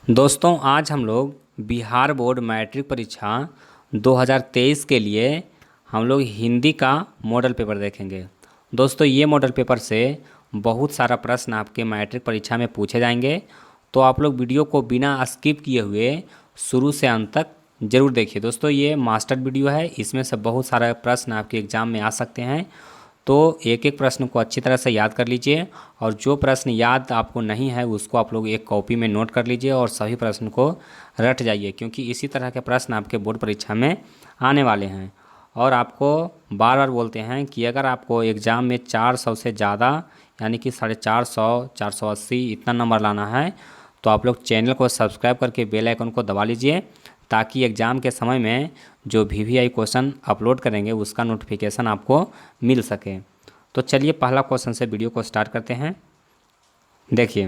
दोस्तों आज हम लोग बिहार बोर्ड मैट्रिक परीक्षा 2023 के लिए हम लोग हिंदी का मॉडल पेपर देखेंगे। दोस्तों ये मॉडल पेपर से बहुत सारा प्रश्न आपके मैट्रिक परीक्षा में पूछे जाएंगे, तो आप लोग वीडियो को बिना स्किप किए हुए शुरू से अंत तक ज़रूर देखिए। दोस्तों ये मास्टर वीडियो है, इसमें से बहुत सारे प्रश्न आपके एग्ज़ाम में आ सकते हैं, तो एक एक प्रश्न को अच्छी तरह से याद कर लीजिए और जो प्रश्न याद आपको नहीं है उसको आप लोग एक कॉपी में नोट कर लीजिए और सभी प्रश्न को रट जाइए, क्योंकि इसी तरह के प्रश्न आपके बोर्ड परीक्षा में आने वाले हैं। और आपको बार बार बोलते हैं कि अगर आपको एग्ज़ाम में 400 से ज़्यादा यानी कि 450, 480 इतना नंबर लाना है तो आप लोग चैनल को सब्सक्राइब करके बेल आइकन को दबा लीजिए, ताकि एग्ज़ाम के समय में जो वीवीआई क्वेश्चन अपलोड करेंगे उसका नोटिफिकेशन आपको मिल सके। तो चलिए पहला क्वेश्चन से वीडियो को स्टार्ट करते हैं। देखिए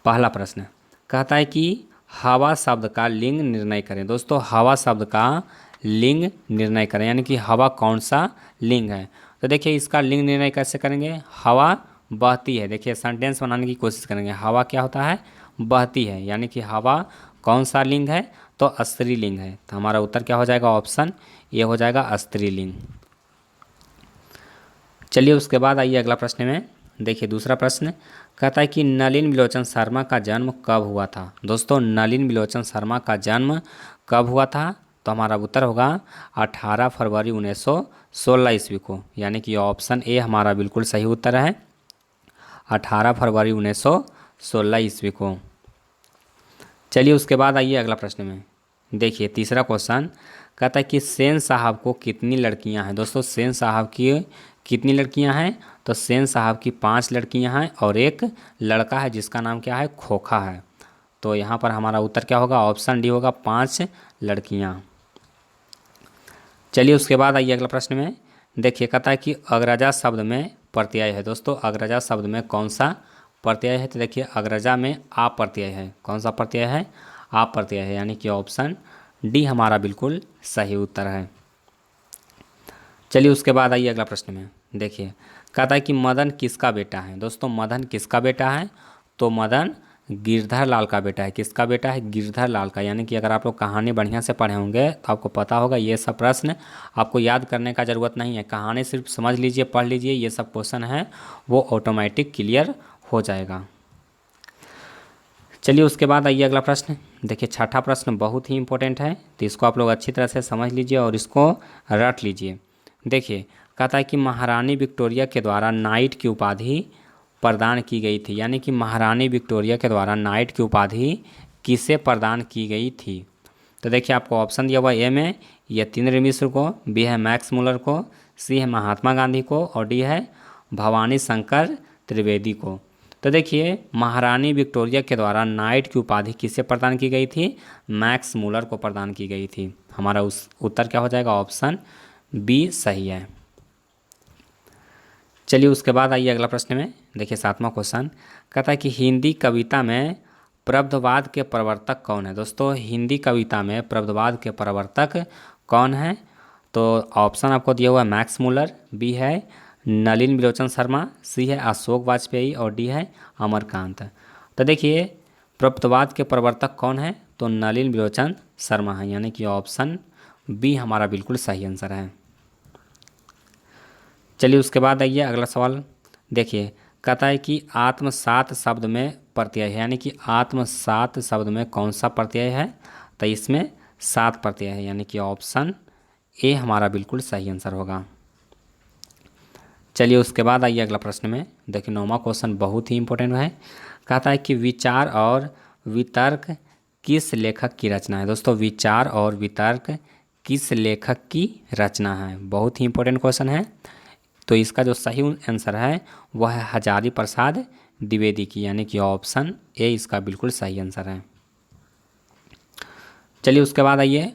पहला प्रश्न कहता है कि हवा शब्द का लिंग निर्णय करें। दोस्तों हवा शब्द का लिंग निर्णय करें, यानी कि हवा कौन सा लिंग है। तो देखिए इसका लिंग निर्णय कैसे करेंगे। हवा बहती है, देखिए सेंटेंस बनाने की कोशिश करेंगे। हवा क्या होता है, बहती है, यानी कि हवा कौन सा लिंग है, तो स्त्रीलिंग है। तो हमारा उत्तर क्या हो जाएगा, ऑप्शन ए हो जाएगा स्त्रीलिंग। चलिए उसके बाद आइए अगला प्रश्न में। देखिए दूसरा प्रश्न कहता है कि नलिन बिलोचन शर्मा का जन्म कब हुआ था। दोस्तों नलिन बिलोचन शर्मा का जन्म कब हुआ था, तो हमारा उत्तर होगा 18 फरवरी 1916 ईस्वी को, यानी कि ऑप्शन ए हमारा बिल्कुल सही उत्तर है, 18 फरवरी 1916 ईस्वी को। चलिए उसके बाद आइए अगला प्रश्न में। देखिए तीसरा क्वेश्चन कहता है कि सेन साहब को कितनी लड़कियां हैं। दोस्तों सेन साहब की कितनी लड़कियां हैं, तो सेन साहब की 5 लड़कियां हैं और एक लड़का है जिसका नाम क्या है, खोखा है। तो यहाँ पर हमारा उत्तर क्या होगा, ऑप्शन डी होगा, 5 लड़कियां। चलिए उसके बाद आइए अगला प्रश्न में। देखिए कहता है कि अग्रजा शब्द में प्रत्यय है। दोस्तों अग्रजा शब्द में कौन सा प्रत्यय है, तो देखिए अग्रजा में आप प्रत्यय है। कौन सा प्रत्यय है, आप प्रत्यय है, यानी कि ऑप्शन डी हमारा बिल्कुल सही उत्तर है। चलिए उसके बाद आइए अगला प्रश्न में। देखिए कहता है कि मदन किसका बेटा है। दोस्तों मदन किसका बेटा है, तो मदन गिरधर लाल का बेटा है। किसका बेटा है, गिरधर लाल का। यानी कि अगर आप लोग कहानी बढ़िया से पढ़े होंगे तो आपको पता होगा, ये सब प्रश्न आपको याद करने का ज़रूरत नहीं है, कहानी सिर्फ समझ लीजिए, पढ़ लीजिए, ये सब क्वेश्चन है वो ऑटोमेटिक क्लियर हो जाएगा। चलिए उसके बाद आइए अगला प्रश्न। देखिए छठा प्रश्न बहुत ही इंपॉर्टेंट है, तो इसको आप लोग अच्छी तरह से समझ लीजिए और इसको रट लीजिए। देखिए कहता है कि महारानी विक्टोरिया के द्वारा नाइट की उपाधि प्रदान की गई थी। यानी कि महारानी विक्टोरिया के द्वारा नाइट की उपाधि किसे प्रदान की गई थी। तो देखिए आपको ऑप्शन दिया हुआ, ए में यतीन्द्र मिश्र को, बी है मैक्स मुलर को, सी है महात्मा गांधी को और डी है भवानी शंकर त्रिवेदी को। तो देखिए महारानी विक्टोरिया के द्वारा नाइट की उपाधि किसे प्रदान की गई थी, मैक्स मुलर को प्रदान की गई थी। हमारा उस उत्तर क्या हो जाएगा, ऑप्शन बी सही है। चलिए उसके बाद आइए अगला प्रश्न में। देखिए सातवां क्वेश्चन कहता है कि हिंदी कविता में प्रबंधवाद के प्रवर्तक कौन है। दोस्तों हिंदी कविता में प्रबंधवाद के प्रवर्तक कौन है, तो ऑप्शन आपको दिया हुआ है मैक्स मुलर, बी है नलिन बिलोचन शर्मा, सी है अशोक वाजपेयी और डी है अमरकांत। तो देखिए प्रबंधवाद के प्रवर्तक कौन है, तो नलिन बिलोचन शर्मा है, यानी कि ऑप्शन बी हमारा बिल्कुल सही आंसर है। चलिए उसके बाद आइए अगला सवाल। देखिए कहता है कि आत्म सात शब्द में प्रत्यय है, यानी कि आत्म सात शब्द में कौन सा प्रत्यय है, तो इसमें 7 प्रत्यय है, यानी कि ऑप्शन ए हमारा बिल्कुल सही आंसर होगा। चलिए उसके बाद आइए अगला प्रश्न में। देखिए 9वां क्वेश्चन बहुत ही इंपॉर्टेंट है। कहता है कि विचार और वितर्क किस लेखक की रचना है। दोस्तों विचार और वितर्क किस लेखक की रचना है, बहुत ही इंपॉर्टेंट क्वेश्चन है। तो इसका जो सही आंसर है वह है हजारी प्रसाद द्विवेदी की, यानी कि ऑप्शन ए इसका बिल्कुल सही आंसर है। चलिए उसके बाद आइए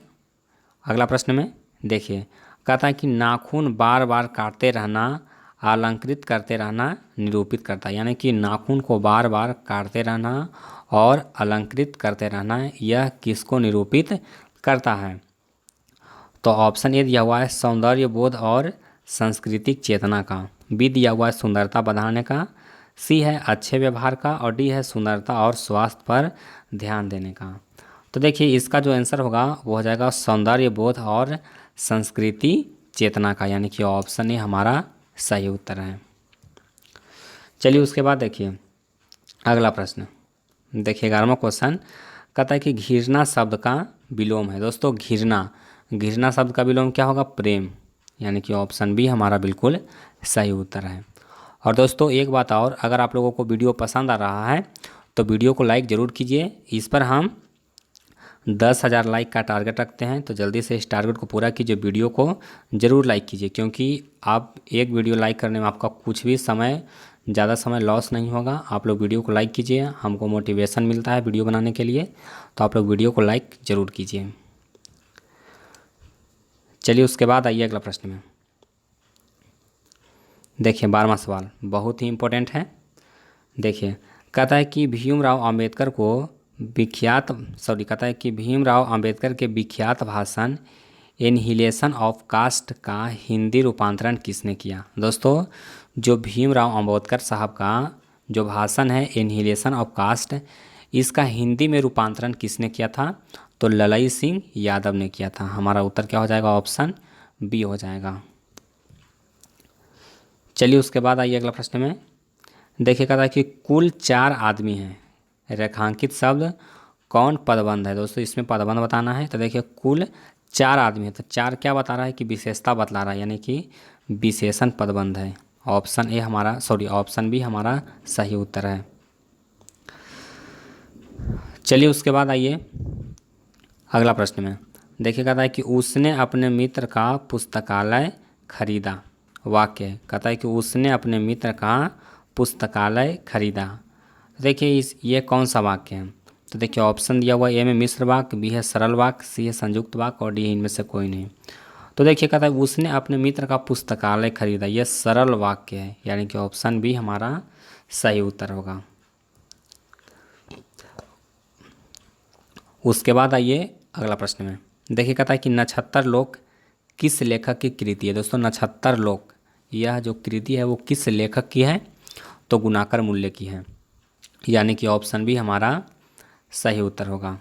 अगला प्रश्न में। देखिए कहता है कि नाखून बार बार काटते रहना अलंकृत करते रहना निरूपित करता है, यानी कि नाखून को बार बार काटते रहना और अलंकृत करते रहना यह किसको निरूपित करता है। तो ऑप्शन ए दिया हुआ है सौंदर्य बोध और सांस्कृतिक चेतना का, बी दिया हुआ है सुंदरता बढ़ाने का, सी है अच्छे व्यवहार का और डी है सुंदरता और स्वास्थ्य पर ध्यान देने का। तो देखिए इसका जो आंसर होगा वो हो जाएगा सौंदर्य बोध और संस्कृति चेतना का, यानी कि ऑप्शन ए हमारा सही उत्तर है। चलिए उसके बाद देखिए अगला प्रश्न। देखिए 11वां क्वेश्चन कहता है कि घृणा शब्द का विलोम है। दोस्तों घृणा शब्द का विलोम क्या होगा? प्रेम, यानी कि ऑप्शन बी हमारा बिल्कुल सही उत्तर है। और दोस्तों एक बात और, अगर आप लोगों को वीडियो पसंद आ रहा है तो वीडियो को लाइक ज़रूर कीजिए। इस पर हम 10,000 लाइक का टारगेट रखते हैं, तो जल्दी से इस टारगेट को पूरा कीजिए, वीडियो को ज़रूर लाइक कीजिए, क्योंकि आप एक वीडियो लाइक करने में आपका कुछ भी ज़्यादा समय लॉस नहीं होगा। आप लोग वीडियो को लाइक कीजिए, हमको मोटिवेशन मिलता है वीडियो बनाने के लिए, तो आप लोग वीडियो को लाइक ज़रूर कीजिए। चलिए उसके बाद आइए अगला प्रश्न में। देखिए 12वां सवाल बहुत ही इम्पोर्टेंट है। देखिए कहता है कि भीमराव अंबेडकर के विख्यात भाषण एनहिलेशन ऑफ कास्ट का हिंदी रूपांतरण किसने किया? दोस्तों जो भीमराव अंबेडकर साहब का जो भाषण है एनहिलेशन ऑफ कास्ट, इसका हिंदी में रूपांतरण किसने किया था? तो ललई सिंह यादव ने किया था। हमारा उत्तर क्या हो जाएगा? ऑप्शन बी हो जाएगा। चलिए उसके बाद आइए अगला प्रश्न में। देखिए कहता है कि कुल 4 आदमी हैं, रेखांकित शब्द कौन पदबंध है? दोस्तों इसमें पदबंध बताना है। तो देखिए कुल 4 आदमी है, तो 4 क्या बता रहा है कि विशेषता बतला रहा है, यानी कि विशेषण पदबंध है। ऑप्शन बी हमारा सही उत्तर है। चलिए उसके बाद आइए अगला प्रश्न में। देखिए कहता है कि उसने अपने मित्र का पुस्तकालय खरीदा। वाक्य कहता है कि उसने अपने मित्र का पुस्तकालय खरीदा। देखिए ये कौन सा वाक्य है? तो देखिए ऑप्शन दिया हुआ ए में मिश्र वाक्य, बी है सरल वाक्य, सी है संयुक्त वाक्य और डी इनमें से कोई नहीं। तो देखिए कहता है उसने अपने मित्र का पुस्तकालय खरीदा, यह सरल वाक्य है, यानी कि ऑप्शन बी हमारा सही उत्तर होगा। उसके बाद आइए अगला प्रश्न में। देखिए कहता है कि नक्षत्र लोक किस लेखक की कृति है? दोस्तों नक्षत्र लोक यह जो कृति है वो किस लेखक की है? तो गुणाकर मूल्य की है, यानी कि ऑप्शन बी हमारा सही उत्तर होगा।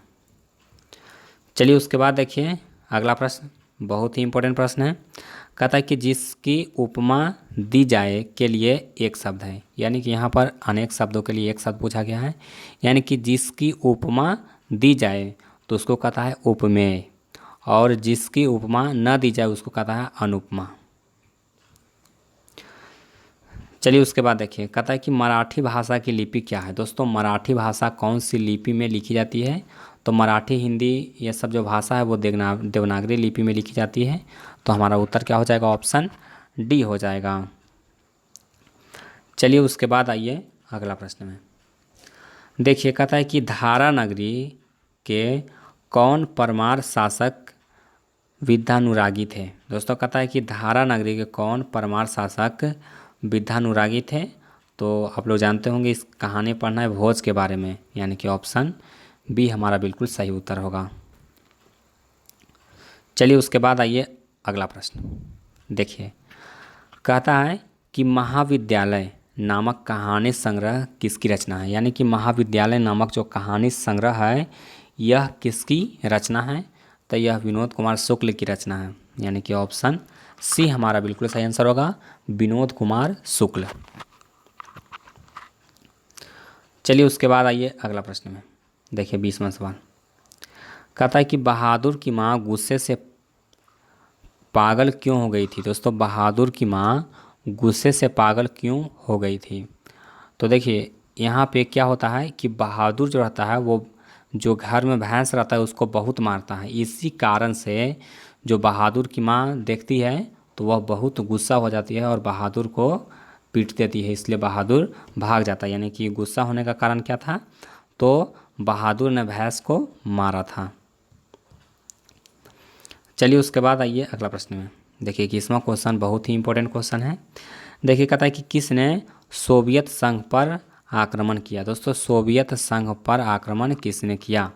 चलिए उसके बाद देखिए अगला प्रश्न बहुत ही इंपॉर्टेंट प्रश्न है। कहता है कि जिसकी उपमा दी जाए के लिए एक शब्द है, यानी कि यहाँ पर अनेक शब्दों के लिए एक शब्द पूछा गया है, यानी कि जिसकी उपमा दी जाए तो उसको कहता है उपमेय, और जिसकी उपमा न दी जाए उसको कहता है अनुपमा। चलिए उसके बाद देखिए कहता है कि मराठी भाषा की लिपि क्या है? दोस्तों मराठी भाषा कौन सी लिपि में लिखी जाती है? तो मराठी, हिंदी ये सब जो भाषा है वो देवनागरी लिपि में लिखी जाती है। तो हमारा उत्तर क्या हो जाएगा? ऑप्शन डी हो जाएगा। चलिए उसके बाद आइए अगला प्रश्न में। देखिए कहता है कि धारा नगरी के कौन परमार शासक विद्यानुरागी थे? दोस्तों कहता है कि धारा नगरी के कौन परमार शासक विद्यानुरागी थे? तो आप लोग जानते होंगे, इस कहानी पढ़ना है भोज के बारे में, यानी कि ऑप्शन बी हमारा बिल्कुल सही उत्तर होगा। चलिए उसके बाद आइए अगला प्रश्न। देखिए कहता है कि महाविद्यालय नामक कहानी संग्रह किसकी रचना है? यानी कि महाविद्यालय नामक जो कहानी संग्रह है यह किसकी रचना है? तो यह विनोद कुमार शुक्ल की रचना है, यानी कि ऑप्शन सी हमारा बिल्कुल सही आंसर होगा, विनोद कुमार शुक्ल। चलिए उसके बाद आइए अगला प्रश्न में। देखिए 20वां सवाल कहता है कि बहादुर की माँ गुस्से से पागल क्यों हो गई थी? दोस्तों बहादुर की माँ गुस्से से पागल क्यों हो गई थी? तो देखिए यहाँ पे क्या होता है कि बहादुर जो रहता है वो जो घर में भैंस रहता है उसको बहुत मारता है। इसी कारण से जो बहादुर की माँ देखती है तो वह बहुत गुस्सा हो जाती है और बहादुर को पीट देती है, इसलिए बहादुर भाग जाता है। यानी कि गुस्सा होने का कारण क्या था? तो बहादुर ने भैंस को मारा था। चलिए उसके बाद आइए अगला प्रश्न में। देखिए 21वां क्वेश्चन बहुत ही इंपॉर्टेंट क्वेश्चन है। देखिए कहता है कि किसने सोवियत संघ पर आक्रमण किया? दोस्तों सोवियत संघ पर आक्रमण किसने किया?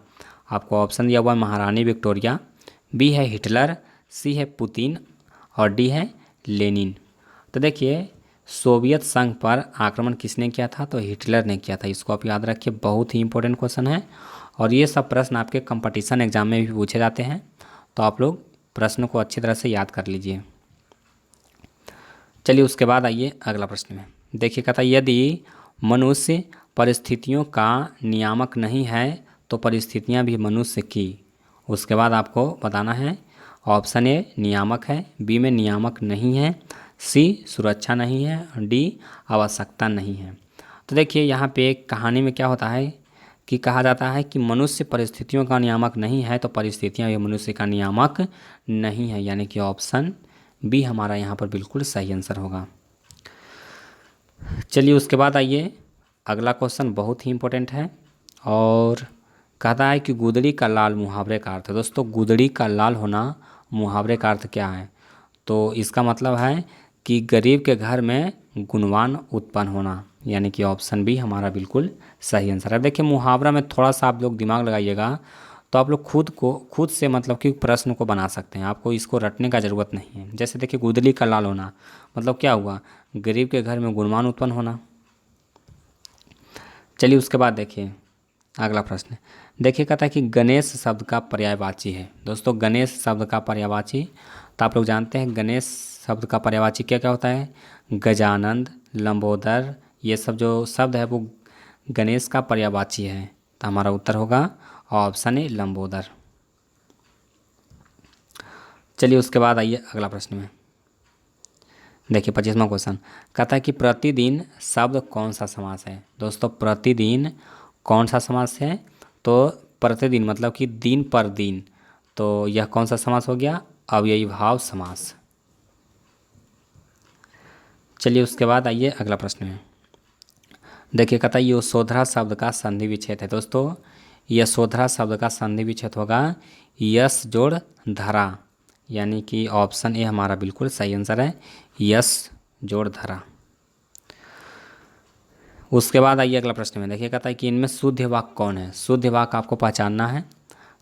आपको ऑप्शन दिया हुआ है महारानी विक्टोरिया, बी है हिटलर, सी है पुतिन और डी है लेनिन। तो देखिए सोवियत संघ पर आक्रमण किसने किया था? तो हिटलर ने किया था। इसको आप याद रखिए, बहुत ही इंपॉर्टेंट क्वेश्चन है और ये सब प्रश्न आपके कंपटीशन एग्जाम में भी पूछे जाते हैं, तो आप लोग प्रश्न को अच्छी तरह से याद कर लीजिए। चलिए उसके बाद आइए अगला प्रश्न में। देखिए कहता है, यदि मनुष्य परिस्थितियों का नियामक नहीं है तो परिस्थितियां भी मनुष्य की। उसके बाद आपको बताना है, ऑप्शन ए नियामक है, बी में नियामक नहीं है, सी सुरक्षा नहीं है, डी आवश्यकता नहीं है। तो देखिए यहाँ पे एक कहानी में क्या होता है कि कहा जाता है कि मनुष्य परिस्थितियों का नियामक नहीं है तो परिस्थितियां भी मनुष्य का नियामक नहीं है, यानी कि ऑप्शन बी हमारा यहाँ पर बिल्कुल सही आंसर होगा। चलिए उसके बाद आइए अगला क्वेश्चन, बहुत ही इंपॉर्टेंट है और कहता है कि गुदड़ी का लाल मुहावरे का अर्थ। दोस्तों गुदड़ी का लाल होना मुहावरे का अर्थ क्या है? तो इसका मतलब है कि गरीब के घर में गुणवान उत्पन्न होना, यानी कि ऑप्शन बी हमारा बिल्कुल सही आंसर है। देखिए मुहावरा में थोड़ा सा आप लोग दिमाग लगाइएगा तो आप लोग खुद से मतलब कि प्रश्न को बना सकते हैं, आपको इसको रटने का ज़रूरत नहीं है। जैसे देखिए गुदली का लाल होना मतलब क्या हुआ? गरीब के घर में गुणवान उत्पन्न होना। चलिए उसके बाद देखिए अगला प्रश्न। देखिए कहता है कि गणेश शब्द का पर्यायवाची है। दोस्तों गणेश शब्द का पर्यायवाची, तो आप लोग जानते हैं गणेश शब्द का पर्यायवाची क्या क्या होता है? गजानंद, लंबोदर, ये सब जो शब्द है वो गणेश का पर्यायवाची है। तो हमारा उत्तर होगा ऑप्शन ए लंबोदर। चलिए उसके बाद आइए अगला प्रश्न में। देखिए 25वां क्वेश्चन कहता है कि प्रतिदिन शब्द कौन सा समास है? दोस्तों प्रतिदिन कौन सा समास है? तो प्रतिदिन मतलब कि दिन पर दिन, तो यह कौन सा समास हो गया? अव्ययी भाव समास। चलिए उसके बाद आइए अगला प्रश्न में। देखिए कहता है यशोधरा शब्द का संधि विच्छेद है। दोस्तों यशोधरा शब्द का संधि विच्छेद होगा यश जोड़ धरा, यानी कि ऑप्शन ए हमारा बिल्कुल सही आंसर है, यश जोड़ धरा। उसके बाद आइए अगला प्रश्न में। देखिए कहता है कि इनमें शुद्ध वाक्य कौन है? शुद्ध वाक्य आपको पहचानना है।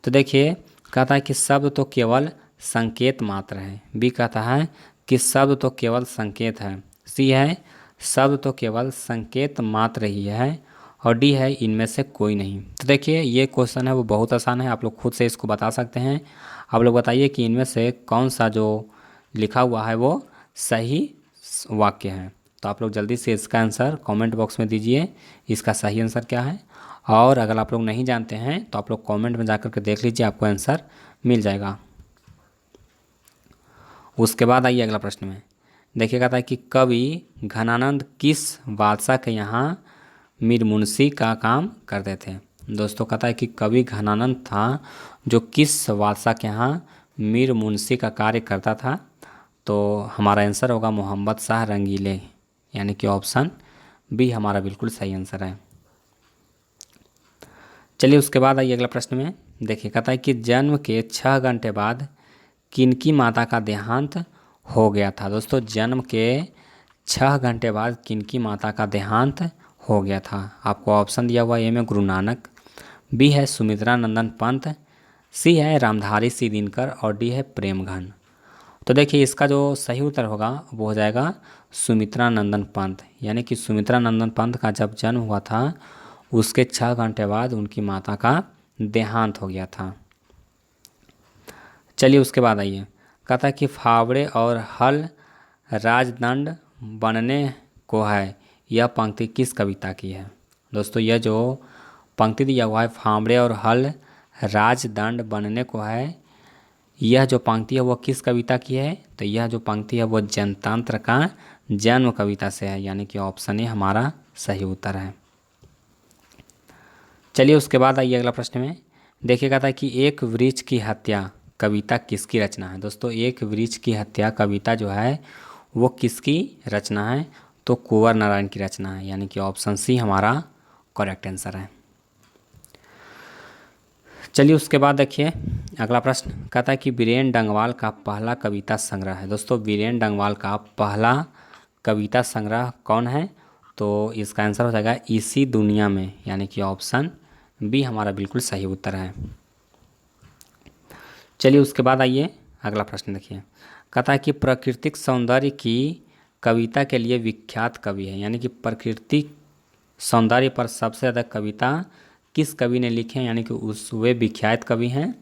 तो देखिए कहता है कि शब्द तो केवल संकेत मात्र है, बी कहता है कि शब्द तो केवल संकेत है, सी है शब्द तो केवल संकेत मात्र ही है, और डी है इनमें से कोई नहीं। तो देखिए ये क्वेश्चन है वो बहुत आसान है, आप लोग खुद से इसको बता सकते हैं। आप लोग बताइए कि इनमें से कौन सा जो लिखा हुआ है वो सही वाक्य है। तो आप लोग जल्दी से इसका आंसर कमेंट बॉक्स में दीजिए, इसका सही आंसर क्या है। और अगर आप लोग नहीं जानते हैं तो आप लोग कमेंट में जाकर के देख लीजिए, आपको आंसर मिल जाएगा। उसके बाद आइए अगला प्रश्न में। देखिए कहता है कि कवि घनानंद किस बादशाह के यहाँ मीर मुंशी का काम करते थे? दोस्तों कहता है कि कवि घनानंद था जो किस बादशाह के यहाँ मीर मुंशी का कार्य करता था? तो हमारा आंसर होगा मोहम्मद शाह रंगीले, यानी कि ऑप्शन बी हमारा बिल्कुल सही आंसर है। चलिए उसके बाद आइए अगला प्रश्न में। देखिए कहता है कि जन्म के 6 घंटे बाद किनकी माता का देहांत हो गया था? दोस्तों जन्म के 6 घंटे बाद किनकी माता का देहांत हो गया था? आपको ऑप्शन दिया हुआ ए में गुरु नानक, बी है सुमित्रा नंदन पंत, सी है रामधारी सी दिनकर, और डी है प्रेमघन। तो देखिए इसका जो सही उत्तर होगा वो हो जाएगा सुमित्रा नंदन पंत, यानी कि सुमित्रा नंदन पंत का जब जन्म हुआ था उसके 6 घंटे बाद उनकी माता का देहांत हो गया था। चलिए उसके बाद आइए कहता है कि फावड़े और हल राजदंड बनने को है, यह पंक्ति किस कविता की है? दोस्तों यह जो पंक्ति दिया हुआ है फावड़े और हल राजदंड बनने को है, यह जो पंक्ति है वो किस कविता की है? तो यह जो पंक्ति है वो जनतंत्र का जन्म कविता से है, यानी कि ऑप्शन ए हमारा सही उत्तर है। चलिए उसके बाद आइए अगला प्रश्न में। देखिए कहता है कि एक वृक्ष की हत्या कविता किसकी रचना है? दोस्तों एक वृक्ष की हत्या कविता जो है वो किसकी रचना है? तो कुंवर नारायण की रचना है, यानी कि ऑप्शन सी हमारा करेक्ट आंसर है। चलिए उसके बाद देखिए अगला प्रश्न कहता है कि बीरेन डंगवाल का पहला कविता संग्रह है। दोस्तों बीरेन डंगवाल का पहला कविता संग्रह कौन है? तो इसका आंसर हो जाएगा इसी दुनिया में, यानी कि ऑप्शन बी हमारा बिल्कुल सही उत्तर है। चलिए उसके बाद आइए अगला प्रश्न देखिए कहता है कि प्राकृतिक सौंदर्य की कविता के लिए विख्यात कवि है, यानी कि प्राकृतिक सौंदर्य पर सबसे ज़्यादा कविता किस कवि ने लिखे हैं, यानी कि उस वे विख्यात कवि हैं।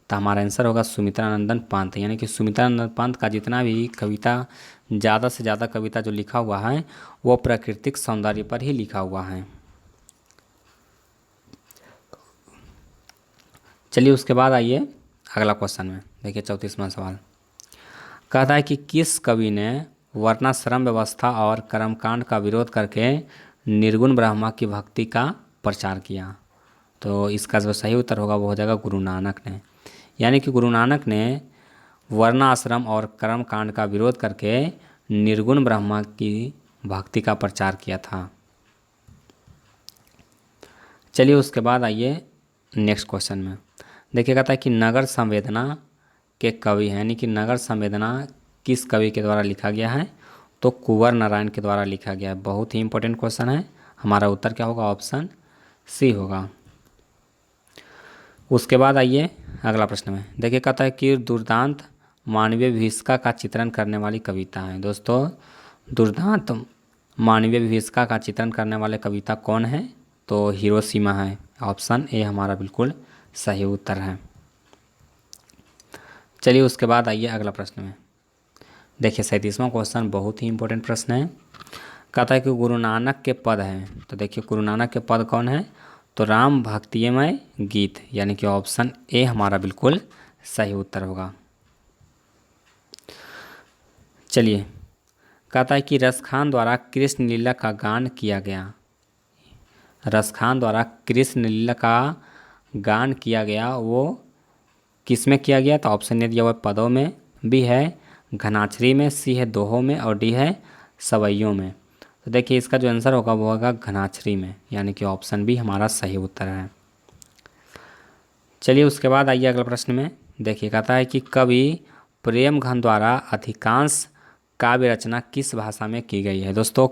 तो हमारा आंसर होगा सुमित्रानंदन पंत, यानी कि सुमित्रानंदन पंत का जितना भी कविता, ज़्यादा से ज़्यादा कविता जो लिखा हुआ है वो प्राकृतिक सौंदर्य पर ही लिखा हुआ है। चलिए उसके बाद आइए अगला क्वेश्चन में, देखिए 34वां सवाल कहता है कि किस कवि ने वर्णाश्रम व्यवस्था और कर्मकांड का विरोध करके निर्गुण ब्रह्मा की भक्ति का प्रचार किया। तो इसका जो सही उत्तर होगा वो हो जाएगा गुरु नानक ने, यानी कि गुरु नानक ने वर्णाश्रम और कर्मकांड का विरोध करके निर्गुण ब्रह्मा की भक्ति का प्रचार किया था। चलिए उसके बाद आइए नेक्स्ट क्वेश्चन में, देखिए कहता है कि नगर संवेदना के कवि हैं, यानी कि नगर संवेदना किस कवि के द्वारा लिखा गया है, तो कुंवर नारायण के द्वारा लिखा गया है। बहुत ही इंपॉर्टेंट क्वेश्चन है, हमारा उत्तर क्या होगा, ऑप्शन सी होगा। उसके बाद आइए अगला प्रश्न में, देखिए कहता है कि दुर्दांत मानवीय विभीषिका का चित्रण करने वाली कविता है। दोस्तों दुर्दांत मानवीय विभीषिका का चित्रण करने वाले कविता कौन है, तो हिरोशिमा है। ऑप्शन ए हमारा बिल्कुल सही उत्तर है। चलिए उसके बाद आइए अगला प्रश्न में, देखिए 37वां क्वेश्चन बहुत ही इंपॉर्टेंट प्रश्न है। कहता है कि गुरु नानक के पद हैं, तो देखिए गुरु नानक के पद कौन है, तो राम भक्तिमय गीत, यानी कि ऑप्शन ए हमारा बिल्कुल सही उत्तर होगा। चलिए कहता है कि रसखान द्वारा कृष्ण लीला का गान किया गया, रसखान द्वारा कृष्ण लीला का गान किया गया वो किस में किया गया, तो ऑप्शन ने दिया हुआ पदों में, बी है घनाक्षरी में, सी है दोहों में और डी है सवैयों में। तो देखिए इसका जो आंसर होगा वो होगा घनाक्षरी में, यानी कि ऑप्शन बी हमारा सही उत्तर है। चलिए उसके बाद आइए अगला प्रश्न में, देखिए कहता है कि कवि प्रेमघन द्वारा अधिकांश काव्य रचना किस भाषा में की गई है। दोस्तों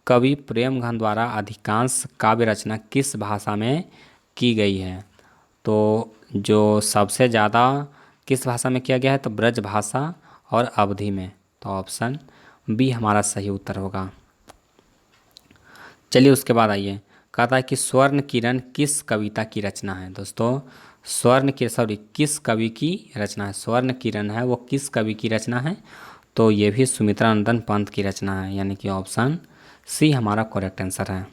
कवि प्रेमघन द्वारा अधिकांश काव्य रचना किस भाषा में की गई है, तो जो सबसे ज़्यादा किस भाषा में किया गया है, तो ब्रज भाषा और अवधि में। तो ऑप्शन बी हमारा सही उत्तर होगा। चलिए उसके बाद आइए कहता है कि स्वर्ण किरण किस कविता की रचना है। दोस्तों किस कवि की रचना है, स्वर्ण किरण है वो किस कवि की रचना है, तो ये भी सुमित्रानंदन पंत की रचना है, यानी कि ऑप्शन सी हमारा करेक्ट आंसर है।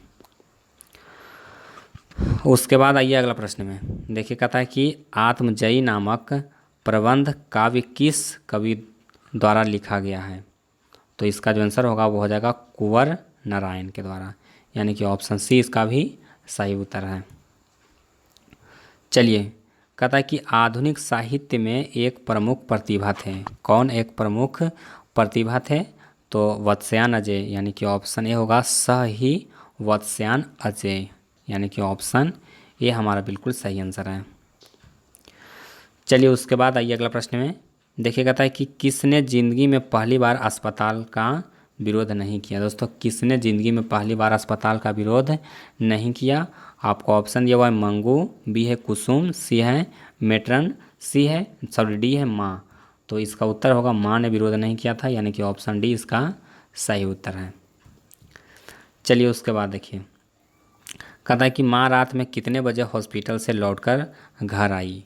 उसके बाद आइए अगला प्रश्न में, देखिए कहता है कि आत्मजयी नामक प्रबंध काव्य किस कवि द्वारा लिखा गया है, तो इसका जो आंसर होगा वो हो जाएगा कुंवर नारायण के द्वारा, यानी कि ऑप्शन सी इसका भी सही उत्तर है। चलिए कहता है कि आधुनिक साहित्य में एक प्रमुख प्रतिभा थे, कौन एक प्रमुख प्रतिभा थे, तो वत्स्यायन अजय, यानी कि ऑप्शन ए होगा स ही वत्स्यायन अजय, यानी कि ऑप्शन ए हमारा बिल्कुल सही आंसर है। चलिए उसके बाद आइए अगला प्रश्न में, देखिए कहता है कि किसने ज़िंदगी में पहली बार अस्पताल का विरोध नहीं किया। दोस्तों किसने ज़िंदगी में पहली बार अस्पताल का विरोध नहीं किया, आपको ऑप्शन दिया हुआ है मंगू, बी है कुसुम, सी है मेट्रन, डी है माँ। तो इसका उत्तर होगा माँ ने विरोध नहीं किया था, यानी कि ऑप्शन डी इसका सही उत्तर है। चलिए उसके बाद देखिए कहता है कि माँ रात में कितने बजे हॉस्पिटल से लौटकर घर आई,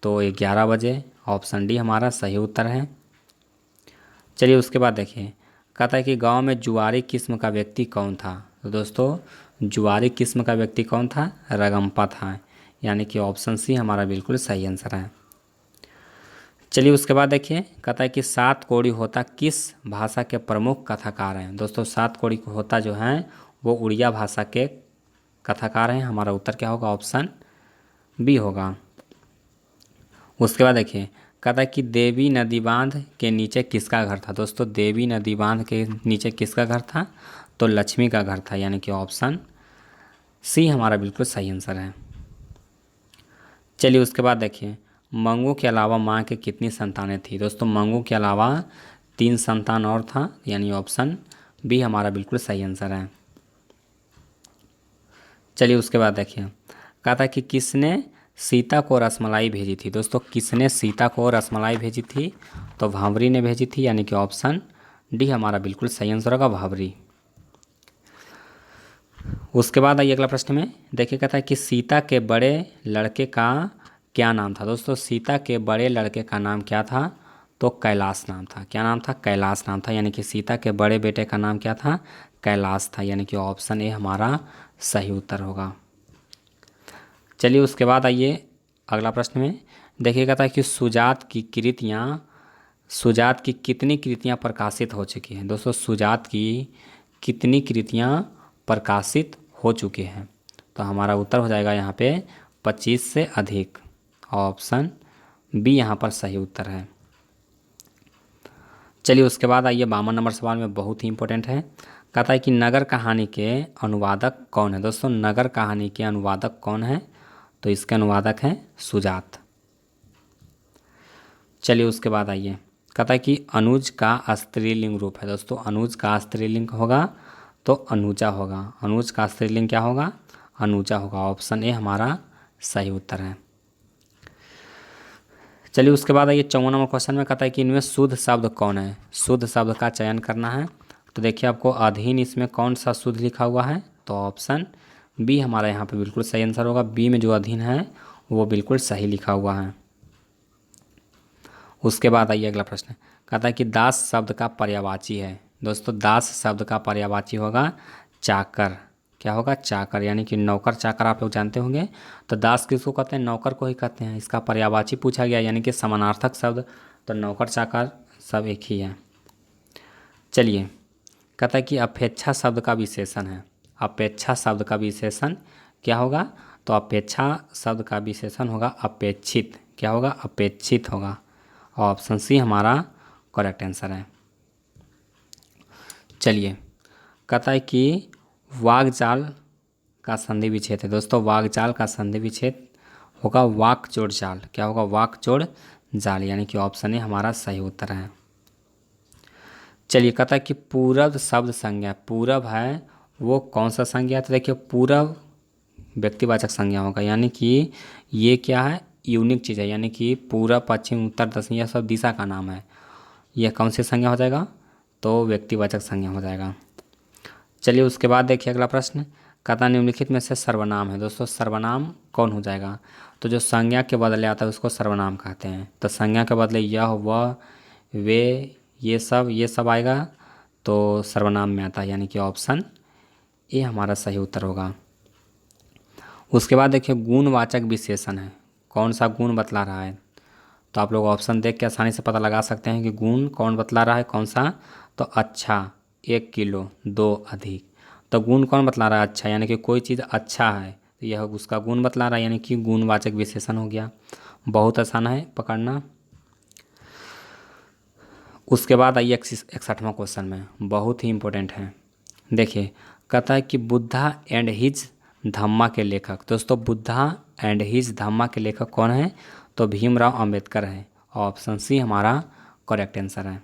तो 11 बजे, ऑप्शन डी हमारा सही उत्तर है। चलिए उसके बाद देखिए कहता है कि गांव में जुआरी किस्म का व्यक्ति कौन था। तो दोस्तों जुआरी किस्म का व्यक्ति कौन था, रगम्पा था, यानी कि ऑप्शन सी हमारा बिल्कुल सही आंसर है। चलिए उसके बाद देखिए कहता है कि सात कोड़ी होता किस भाषा के प्रमुख कथाकार हैं। दोस्तों सात कोड़ी होता जो हैं वो उड़िया भाषा के कथाकार हैं, हमारा उत्तर क्या होगा, ऑप्शन बी होगा। उसके बाद देखिए कहता है कि देवी नदी बांध के नीचे किसका घर था। दोस्तों देवी नदी बांध के नीचे किसका घर था, तो लक्ष्मी का घर था, यानी कि ऑप्शन सी हमारा बिल्कुल सही आंसर है। चलिए उसके बाद देखिए मंगू के अलावा माँ के कितनी संतानें थी। दोस्तों मंगू के अलावा 3 संतान और था, यानी ऑप्शन बी हमारा बिल्कुल सही आंसर है। चलिए उसके बाद देखिए कहता है कि किसने सीता को रसमलाई भेजी थी। दोस्तों किसने सीता को रसमलाई भेजी थी, तो भांवरी ने भेजी थी, यानी कि ऑप्शन डी हमारा बिल्कुल सही आंसर होगा भाबरी। उसके बाद आइए अगला प्रश्न में, देखिए कहता है कि सीता के बड़े लड़के का क्या नाम था। दोस्तों सीता के बड़े लड़के का नाम क्या था, तो कैलाश नाम था। क्या नाम था, कैलाश नाम था। यानी कि सीता के बड़े बेटे का नाम क्या था, कैलाश था। यानी कि ऑप्शन ए हमारा सही उत्तर होगा। चलिए उसके बाद आइए अगला प्रश्न में, देखिए कहता है कि सुजात की कितनी कृतियाँ प्रकाशित हो चुकी हैं। दोस्तों सुजात की कितनी कृतियाँ प्रकाशित हो चुकी हैं, तो हमारा उत्तर हो जाएगा यहाँ पे 25 से अधिक। ऑप्शन बी यहाँ पर सही उत्तर है। चलिए उसके बाद आइए 52 नंबर सवाल में, बहुत ही इंपॉर्टेंट है। कहता है कि नगर कहानी के अनुवादक कौन है। दोस्तों नगर कहानी के अनुवादक कौन है, तो इसके अनुवादक हैं सुजात। चलिए उसके बाद आइए, कहता है कि अनुज का स्त्रीलिंग रूप है। दोस्तों अनुज का स्त्रीलिंग होगा तो अनुजा होगा। अनुज का स्त्रीलिंग क्या होगा, अनुजा होगा। ऑप्शन ए हमारा सही उत्तर है। चलिए उसके बाद आइए 54 नंबर क्वेश्चन में, कहता है कि इनमें शुद्ध शब्द कौन है। शुद्ध शब्द का चयन करना है। तो देखिए आपको अधीन इसमें कौन सा शुद्ध लिखा हुआ है, तो ऑप्शन बी हमारा यहाँ पे बिल्कुल सही आंसर होगा। बी में जो अधीन है वो बिल्कुल सही लिखा हुआ है। उसके बाद आइए अगला प्रश्न, कहता है कि दास शब्द का पर्यायवाची है। दोस्तों दास शब्द का पर्यायवाची होगा चाकर। क्या होगा, चाकर। यानी कि नौकर चाकर आप लोग जानते होंगे, तो दास किसको कहते हैं, नौकर को ही कहते हैं। इसका पर्यायवाची पूछा गया, यानी कि समानार्थक शब्द, तो नौकर चाकर सब एक ही है। चलिए कहता है कि अपेक्षा शब्द का विशेषण है। अपेक्षा शब्द का विशेषण क्या होगा, तो अपेक्षा शब्द का विशेषण होगा अपेक्षित। क्या होगा, अपेक्षित होगा। ऑप्शन सी हमारा करेक्ट आंसर है। चलिए कहता है कि वागजाल का संधि विच्छेद है। दोस्तों वागजाल का संधि विच्छेद होगा वाकजोड़ जाल। क्या होगा, वाकजोड़ जाल। यानी कि ऑप्शन ए हमारा सही उत्तर है। चलिए कहता है कि पूरब शब्द संज्ञा, पूरब है वो कौन सा संज्ञा है, तो देखिए पूरब व्यक्तिवाचक संज्ञा होगा। यानी कि ये क्या है, यूनिक चीज़ है। यानी कि पूरब पश्चिम उत्तर दक्षिण यह सब दिशा का नाम है। यह कौन सी संज्ञा हो जाएगा, तो व्यक्तिवाचक संज्ञा हो जाएगा। चलिए उसके बाद देखिए अगला प्रश्न, कहता निम्नलिखित में से सर्वनाम है। दोस्तों सर्वनाम कौन हो जाएगा, तो जो संज्ञा के बदले आता है उसको सर्वनाम कहते हैं। तो संज्ञा के बदले यह वह वे ये सब आएगा तो सर्वनाम में आता है। यानी कि ऑप्शन ए हमारा सही उत्तर होगा। उसके बाद देखिए गुणवाचक विशेषण है, कौन सा गुण बतला रहा है, तो आप लोग ऑप्शन देख के आसानी से पता लगा सकते हैं कि गुण कौन बतला रहा है, कौन सा, तो अच्छा 1 किलो 2 अधिक। तो गुण कौन बतला रहा है, अच्छा। यानी कि कोई चीज़ अच्छा है तो यह उसका गुण बतला रहा है, यानी कि गुणवाचक विशेषण हो गया। बहुत आसान है पकड़ना। उसके बाद आइए 61वां क्वेश्चन में, बहुत ही इंपॉर्टेंट है। देखिए कहता है कि बुद्धा एंड हिज धम्मा के लेखक। दोस्तों बुद्धा एंड हिज धम्मा के लेखक कौन है, तो भीमराव अंबेडकर है। ऑप्शन सी हमारा करेक्ट आंसर है।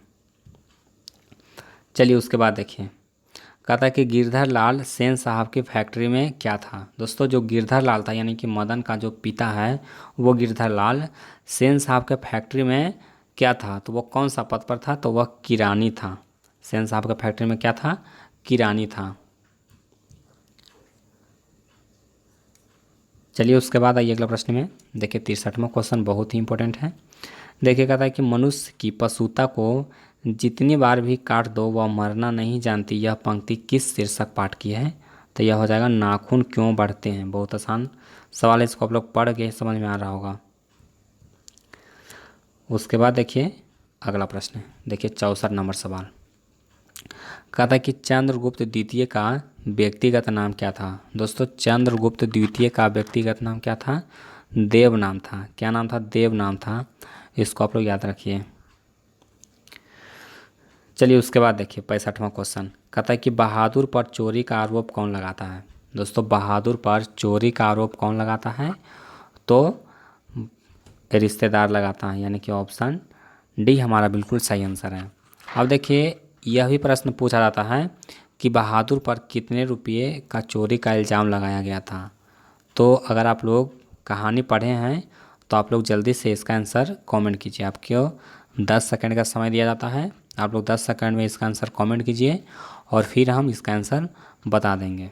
चलिए उसके बाद देखिए कहता है कि गिरधर लाल सेन साहब की फैक्ट्री में क्या था। दोस्तों जो गिरधर लाल था, यानी कि मदन का जो पिता है वो गिरधर लाल, सेन साहब के फैक्ट्री में क्या था, तो वो कौन सा पद पर था, तो वह किरानी था। सेन साहब के फैक्ट्री में क्या था, किरानी था। चलिए उसके बाद आइए अगला प्रश्न में, देखिए 63वां क्वेश्चन बहुत ही इंपॉर्टेंट है। देखिए कहता है कि मनुष्य की पशुता को जितनी बार भी काट दो वह मरना नहीं जानती, यह पंक्ति किस शीर्षक पाठ की है, तो यह हो जाएगा नाखून क्यों बढ़ते हैं। बहुत आसान सवाल है, इसको आप लोग पढ़ के समझ में आ रहा होगा। उसके बाद देखिए अगला प्रश्न, देखिए 64 नंबर सवाल, कहता है कि चंद्रगुप्त द्वितीय का व्यक्तिगत नाम क्या था। दोस्तों चंद्रगुप्त द्वितीय का व्यक्तिगत नाम क्या था, देव नाम था। क्या नाम था, देव नाम था। इसको आप लोग याद रखिए। चलिए उसके बाद देखिए 65वां क्वेश्चन, कहता है कि बहादुर पर चोरी का आरोप कौन लगाता है। दोस्तों बहादुर पर चोरी का आरोप कौन लगाता है, तो रिश्तेदार लगाता है। यानी कि ऑप्शन डी हमारा बिल्कुल सही आंसर है। अब देखिए यह भी प्रश्न पूछा जाता है कि बहादुर पर कितने रुपये का चोरी का इल्ज़ाम लगाया गया था। तो अगर आप लोग कहानी पढ़े हैं तो आप लोग जल्दी से इसका आंसर कमेंट कीजिए। आपको 10 सेकंड का समय दिया जाता है, आप लोग 10 सेकंड में इसका आंसर कमेंट कीजिए और फिर हम इसका आंसर बता देंगे।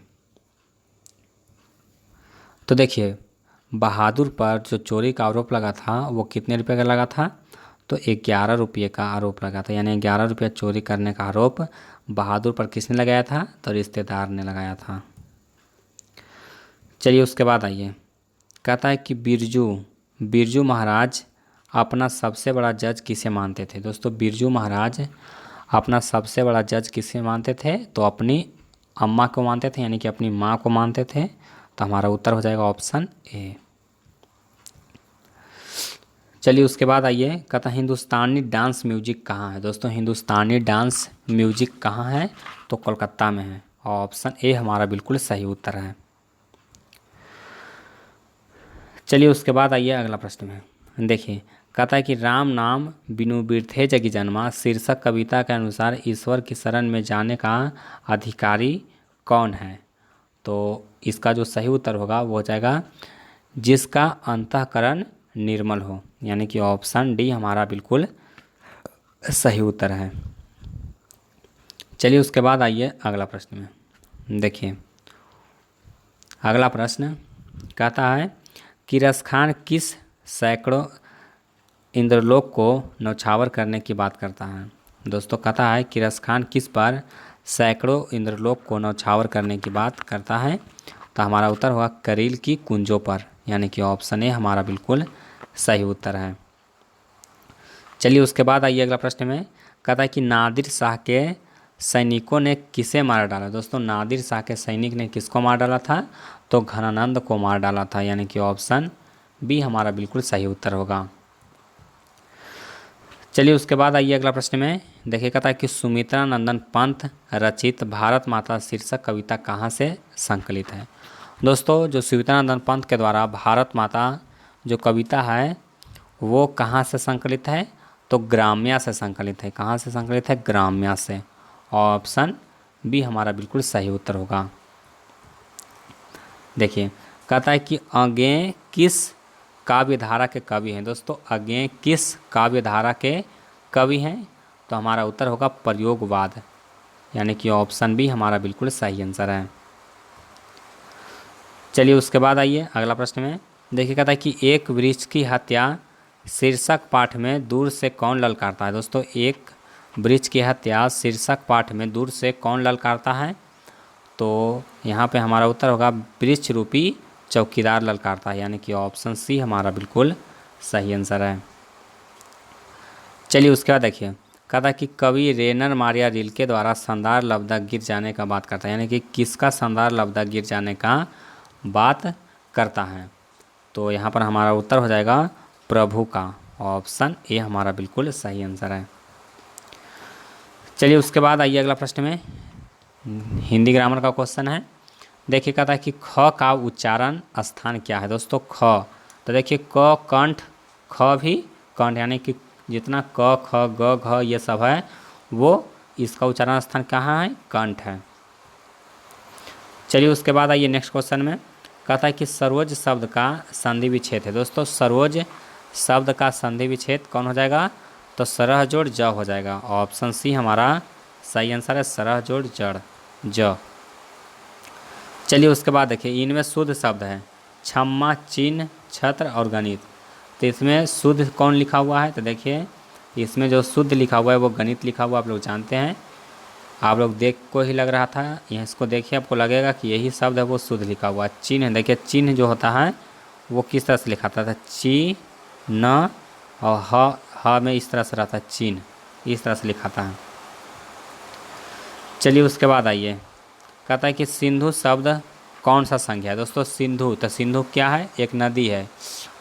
तो देखिए, बहादुर पर जो चोरी का आरोप लगा था वो कितने रुपए का लगा था? तो 11 रुपये का आरोप लगा था, यानी 11 रुपये चोरी करने का आरोप बहादुर पर किसने लगाया था? तो रिश्तेदार ने लगाया था। चलिए उसके बाद आइए, कहता है कि बिरजू महाराज अपना सबसे बड़ा जज किसे मानते थे? दोस्तों, बिरजू महाराज अपना सबसे बड़ा जज किसे मानते थे? तो अपनी अम्मा को मानते थे, यानी कि अपनी माँ को मानते थे। तो हमारा उत्तर हो जाएगा ऑप्शन ए। चलिए उसके बाद आइए, कहता है हिंदुस्तानी डांस म्यूजिक कहाँ है? दोस्तों, हिंदुस्तानी डांस म्यूजिक कहाँ है? तो कोलकाता में है। ऑप्शन ए हमारा बिल्कुल सही उत्तर है। चलिए उसके बाद आइए अगला प्रश्न में, देखिए कहता है कि राम नाम बिनु बिरथे जगी जन्मा शीर्षक कविता के अनुसार ईश्वर की शरण में जाने का अधिकारी कौन है? तो इसका जो सही उत्तर होगा वो हो जाएगा जिसका अंतःकरण निर्मल हो, यानी कि ऑप्शन डी हमारा बिल्कुल सही उत्तर है। चलिए उसके बाद आइए अगला प्रश्न में, देखिए अगला प्रश्न कहता है कि रसखान किस सैकड़ों इंद्रलोक को नौछावर करने की बात करता है? दोस्तों, कहता है कि रसखान किस पर सैकड़ों इंद्रलोक को नौछावर करने की बात करता है? तो हमारा उत्तर होगा करील की कुंजों पर, यानी कि ऑप्शन ए हमारा बिल्कुल सही उत्तर है। चलिए उसके बाद आइए अगला प्रश्न में, कहता है कि नादिर शाह के सैनिकों ने किसे मार डाला? दोस्तों, नादिर शाह के सैनिक ने किसको मार डाला था? तो घनानंद को मार डाला था, यानी कि ऑप्शन बी हमारा बिल्कुल सही उत्तर होगा। चलिए उसके बाद आइए अगला प्रश्न में, देखिए कहता है कि सुमित्रा नंदन पंत रचित भारत माता शीर्षक कविता कहाँ से संकलित है? दोस्तों, जो सुमित्रा नंदन पंत के द्वारा भारत माता जो कविता है वो कहाँ से संकलित है? तो ग्राम्या से संकलित है। कहाँ से संकलित है? ग्राम्या से। ऑप्शन बी हमारा बिल्कुल सही उत्तर होगा। देखिए कहता है कि अज्ञेय किस काव्य धारा के कवि हैं? दोस्तों, अज्ञेय किस काव्य धारा के कवि हैं? तो हमारा उत्तर होगा प्रयोगवाद, यानी कि ऑप्शन बी हमारा बिल्कुल सही आंसर है। चलिए उसके बाद आइए अगला प्रश्न में, देखिए कहता है कि एक वृक्ष की हत्या शीर्षक पाठ में दूर से कौन ललकारता है? दोस्तों, एक वृक्ष की हत्या शीर्षक पाठ में दूर से कौन ललकारता है? तो यहाँ पे हमारा उत्तर होगा वृक्ष रूपी चौकीदार ललकारता है, यानी कि ऑप्शन सी हमारा बिल्कुल सही आंसर है। चलिए उसके बाद देखिए कहता है कि कवि रेनर मारिया रिल्के द्वारा शानदार लब्धा गिर जाने का बात करता है, यानी कि किसका शानदार लब्धा गिर जाने का बात करता है? तो यहाँ पर हमारा उत्तर हो जाएगा प्रभु का। ऑप्शन ए हमारा बिल्कुल सही आंसर है। चलिए उसके बाद आइए अगला प्रश्न में, हिंदी ग्रामर का क्वेश्चन है। देखिए कहता है कि ख का उच्चारण स्थान क्या है? दोस्तों, ख, तो देखिए क कंठ, ख भी कंठ, यानी कि जितना क ख ग घ ये सब है वो इसका उच्चारण स्थान कहाँ है? कंठ है। चलिए उसके बाद आइए नेक्स्ट क्वेश्चन में, कहता है कि सरोज शब्द का संधि विच्छेद है। दोस्तों, सरोज शब्द का संधि विच्छेद कौन हो जाएगा? तो सरह जोड़ ज हो जाएगा। ऑप्शन सी हमारा सही आंसर है, सरह जोड़ जड़ ज। चलिए उसके बाद देखिए इनमें शुद्ध शब्द है क्षमा, चिन्ह, छत्र और गणित। तो इसमें शुद्ध कौन लिखा हुआ है? तो देखिए इसमें जो शुद्ध लिखा हुआ है वो गणित लिखा हुआ, आप लोग जानते हैं। आप लोग देख को ही लग रहा था, यह इसको देखिए आपको लगेगा कि यही शब्द है वो शुद्ध लिखा हुआ। चिन्ह, देखिए चिन्ह जो होता है वो किस तरह से लिखा था? ची न और ह में इस तरह से रहता है, चिन्ह इस तरह से लिखा था। चलिए उसके बाद आइए, कहता है कि सिंधु शब्द कौन सा संज्ञा है? दोस्तों, सिंधु, तो सिंधु क्या है? एक नदी है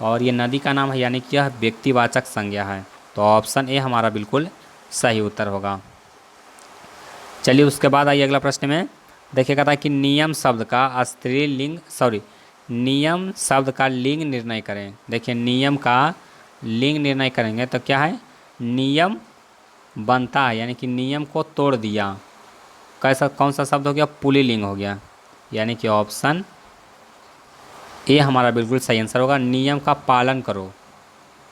और ये नदी का नाम है, यानी कि यह व्यक्तिवाचक संज्ञा है। तो ऑप्शन ए हमारा बिल्कुल सही उत्तर होगा। चलिए उसके बाद आइए अगला प्रश्न में, देखिए कहता है कि नियम शब्द का स्त्रीलिंग नियम शब्द का लिंग निर्णय करें। देखिए नियम का लिंग निर्णय करेंगे तो क्या है? नियम बनता है, यानी कि नियम को तोड़ दिया। कैसा, कौन सा शब्द हो गया? पुल्लिंग हो गया, यानी कि ऑप्शन ए हमारा बिल्कुल सही आंसर होगा। नियम का पालन करो,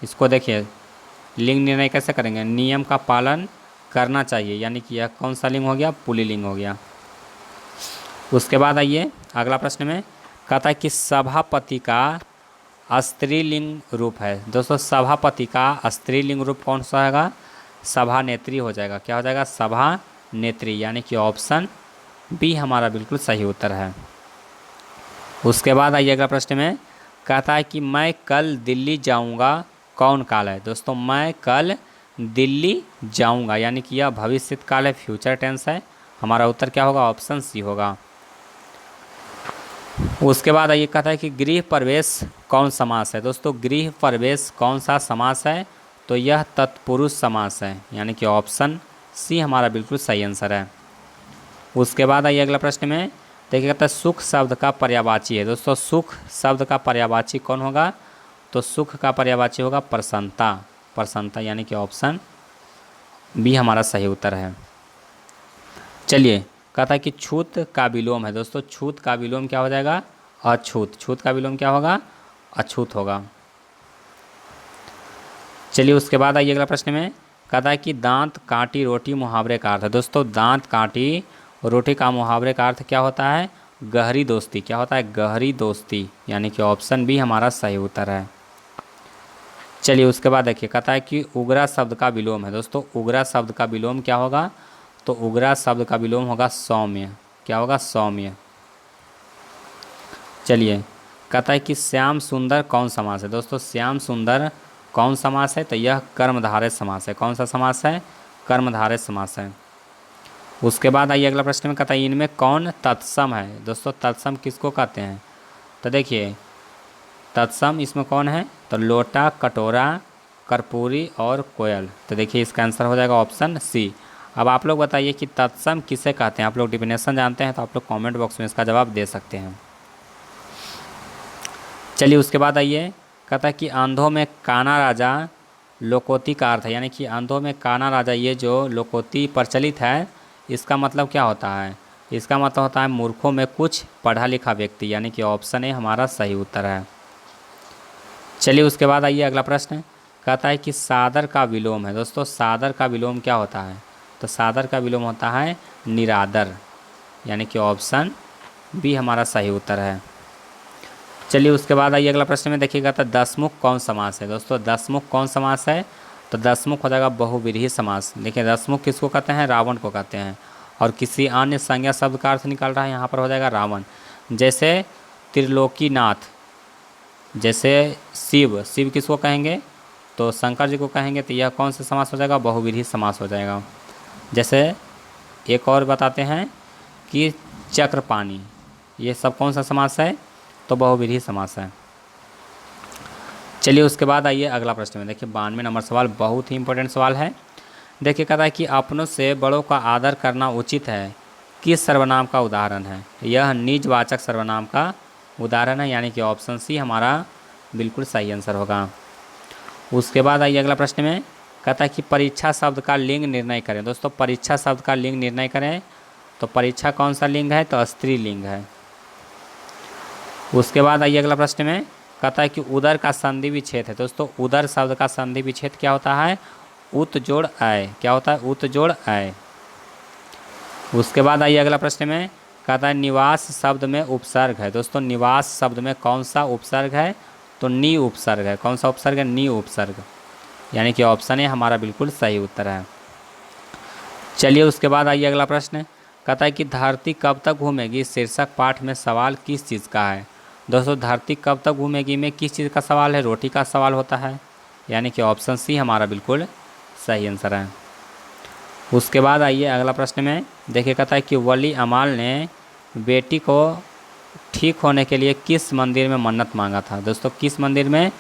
इसको देखिए लिंग निर्णय कैसे करेंगे? नियम का पालन करना चाहिए, यानी कि यह कौन सा लिंग हो गया, पुल्लिंग हो गया। उसके बाद आइए अगला प्रश्न में, कहता है कि सभापति का स्त्रीलिंग रूप है। दोस्तों सभापति का स्त्रीलिंग रूप कौन सा होगा, सभानेत्री हो जाएगा। क्या हो जाएगा, सभानेत्री, यानी कि ऑप्शन बी हमारा बिल्कुल सही उत्तर है। उसके बाद आइए अगला प्रश्न में, कहता है कि मैं कल दिल्ली जाऊंगा कौन काल है। दोस्तों मैं कल दिल्ली जाऊंगा, यानी कि यह भविष्य काल है, फ्यूचर टेंस है। हमारा उत्तर क्या होगा, ऑप्शन सी होगा। उसके बाद आइए कहता है कि गृह प्रवेश कौन समास है। दोस्तों गृह प्रवेश कौन सा समास है, तो यह तत्पुरुष समास है, यानी कि ऑप्शन सी हमारा बिल्कुल सही आंसर है। उसके बाद आइए अगला प्रश्न में, देखिए कहता है सुख शब्द का पर्यायवाची है। दोस्तों सुख शब्द का पर्यायवाची कौन होगा, तो सुख का पर्यायवाची होगा प्रसन्नता, प्रसन्नता, यानी कि ऑप्शन बी हमारा सही उत्तर है। चलिए कहता है कि छूत का विलोम है। दोस्तों छूत का विलोम क्या हो जाएगा, अछूत। छूत का विलोम क्या होगा, अछूत होगा। चलिए उसके बाद आइए अगला प्रश्न में, कहता है कि दांत काटी रोटी मुहावरे का अर्थ है। दोस्तों दांत काटी रोटी का मुहावरे का अर्थ क्या होता है, गहरी दोस्ती। क्या होता है, गहरी दोस्ती, यानी कि ऑप्शन बी हमारा सही उत्तर है। चलिए उसके बाद देखिए कहता है कि उग्रा शब्द का विलोम है। दोस्तों उग्रा शब्द का विलोम क्या होगा, तो उग्रा शब्द का विलोम होगा सौम्य। क्या होगा, सौम्य। चलिए कहता है कि श्याम सुंदर कौन समास है। दोस्तों श्याम सुंदर कौन समास है, तो यह कर्मधारय समास है। कौन सा समास है, कर्मधारय समास है। उसके बाद आइए अगला प्रश्न में, कहता है इनमें कौन तत्सम है। दोस्तों तत्सम किसको कहते हैं, तो देखिए तत्सम इसमें कौन है, तो लोटा, कटोरा, कर्पूरी और कोयल। तो देखिए इसका आंसर हो जाएगा ऑप्शन सी। अब आप लोग बताइए कि तत्सम किसे कहते हैं, आप लोग डिफिनेशन जानते हैं तो आप लोग कमेंट बॉक्स में इसका जवाब दे सकते हैं। चलिए उसके बाद आइए कहता है कि अंधों में काना राजा लोकोती का अर्थ है, यानी कि अंधों में काना राजा, ये जो लोकोती प्रचलित है इसका मतलब क्या होता है, इसका मतलब होता है मूर्खों में कुछ पढ़ा लिखा व्यक्ति, यानी कि ऑप्शन ए हमारा सही उत्तर है। चलिए उसके बाद आइए अगला प्रश्न, कहता है कि सादर का विलोम है। दोस्तों सादर का विलोम क्या होता है, तो सादर का विलोम होता है निरादर, यानी कि ऑप्शन बी हमारा सही उत्तर है। चलिए उसके बाद आइए अगला प्रश्न में, देखिएगा तो दसमुख कौन समास है। दोस्तों दसमुख कौन समास है, तो दसमुख हो जाएगा बहुव्रीहि समास। देखिए दसमुख किसको कहते हैं, रावण को कहते हैं, और किसी अन्य संज्ञा शब्द का अर्थ निकल रहा है, यहाँ पर हो जाएगा रावण। जैसे त्रिलोकीनाथ, जैसे शिव, शिव किसको कहेंगे, तो शंकर जी को कहेंगे, तो यह कौन सा समास हो जाएगा, बहुव्रीहि समास हो जाएगा। जैसे एक और बताते हैं कि चक्रपाणी, ये सब कौन सा समास है, तो बहुव्रीहि समास है। चलिए उसके बाद आइए अगला प्रश्न में, देखिए 92 नंबर सवाल बहुत ही इंपॉर्टेंट सवाल है। देखिए कहता है कि अपनों से बड़ों का आदर करना उचित है, किस सर्वनाम का उदाहरण है, यह निजवाचक सर्वनाम का उदाहरण है, यानी कि ऑप्शन सी हमारा बिल्कुल सही आंसर होगा। उसके बाद आइए अगला प्रश्न में, कहता है कि परीक्षा शब्द का लिंग निर्णय करें। दोस्तों परीक्षा शब्द का लिंग निर्णय करें, तो परीक्षा कौन सा लिंग है, तो स्त्रीलिंग है। उसके बाद आइए अगला प्रश्न में, कहता है कि उदर का संधि विच्छेद है। दोस्तों उदर शब्द का संधि विच्छेद क्या होता है, उत जोड़ आय। क्या होता है, उत जोड़ आय। उसके बाद आइए अगला प्रश्न में, कहता है निवास शब्द में उपसर्ग है। दोस्तों निवास शब्द में कौन सा उपसर्ग है, तो नी उपसर्ग है। कौन सा उपसर्ग है, नी उपसर्ग, यानी कि ऑप्शन ए हमारा बिल्कुल सही उत्तर है। चलिए उसके बाद आइए अगला प्रश्न, कहता है कि धरती कब तक घूमेगी, शीर्षक पाठ में सवाल किस चीज़ का है। दोस्तों धरती कब तक घूमेगी में किस चीज़ का सवाल है, रोटी का सवाल होता है, यानी कि ऑप्शन सी हमारा बिल्कुल सही आंसर है। उसके बाद आइए अगला प्रश्न में, देखिए कहता है कि वली अमाल ने बेटी को ठीक होने के लिए किस मंदिर में मन्नत मांगा था। दोस्तों किस मंदिर में,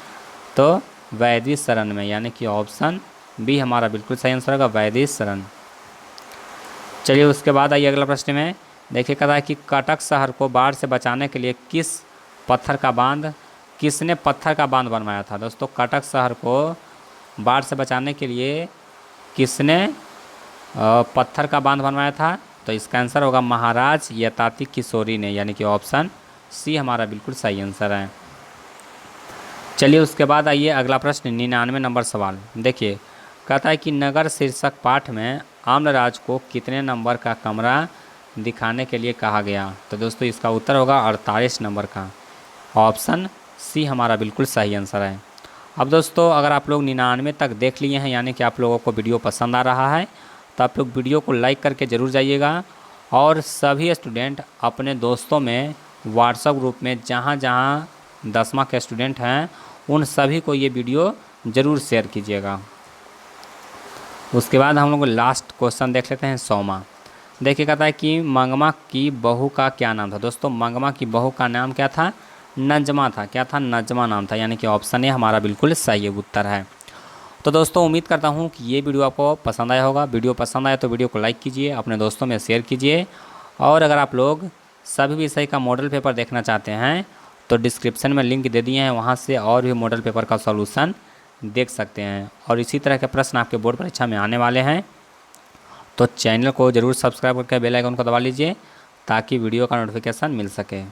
तो वैदिक शरण में, यानी कि ऑप्शन बी हमारा बिल्कुल सही आंसर होगा, वैदिक शरण। चलिए उसके बाद आइए अगला प्रश्न में, देखिए कहता है कि कटक शहर को बाढ़ से बचाने के लिए किसने पत्थर का बांध बनवाया था। दोस्तों कटक शहर को बाढ़ से बचाने के लिए किसने पत्थर का बांध बनवाया था, तो इसका आंसर होगा महाराज यताति किशोरी ने, यानी कि ऑप्शन सी हमारा बिल्कुल सही आंसर है। चलिए उसके बाद आइए अगला प्रश्न 99 नंबर सवाल, देखिए कहता है कि नगर शीर्षक पाठ में आम्रराज को कितने नंबर का कमरा दिखाने के लिए कहा गया? तो दोस्तों इसका उत्तर होगा 48 नंबर का। ऑप्शन सी हमारा बिल्कुल सही आंसर है। अब दोस्तों अगर आप लोग 99 तक देख लिए हैं, यानी कि आप लोगों को वीडियो पसंद आ रहा है, तो आप लोग वीडियो को लाइक करके ज़रूर जाइएगा और सभी स्टूडेंट अपने दोस्तों में व्हाट्सएप ग्रुप में जहाँ जहाँ 10वां के स्टूडेंट हैं उन सभी को ये वीडियो ज़रूर शेयर कीजिएगा। उसके बाद हम लोग लास्ट क्वेश्चन देख लेते हैं 100वां। देखिए कहता है कि मंगमा की बहू का क्या नाम था? दोस्तों मंगमा की बहू का नाम क्या था? नजमा था। क्या था? नजमा नाम था, यानी कि ऑप्शन ए हमारा बिल्कुल सही उत्तर है। तो दोस्तों उम्मीद करता हूँ कि ये वीडियो आपको पसंद आया होगा। वीडियो पसंद आया तो वीडियो को लाइक कीजिए, अपने दोस्तों में शेयर कीजिए, और अगर आप लोग सभी विषय का मॉडल पेपर देखना चाहते हैं तो डिस्क्रिप्शन में लिंक दे दिए हैं, वहाँ से और भी मॉडल पेपर का सॉल्यूशन देख सकते हैं। और इसी तरह के प्रश्न आपके बोर्ड परीक्षा में आने वाले हैं, तो चैनल को ज़रूर सब्सक्राइब करके बेल आइकन को दबा लीजिए ताकि वीडियो का नोटिफिकेशन मिल सके।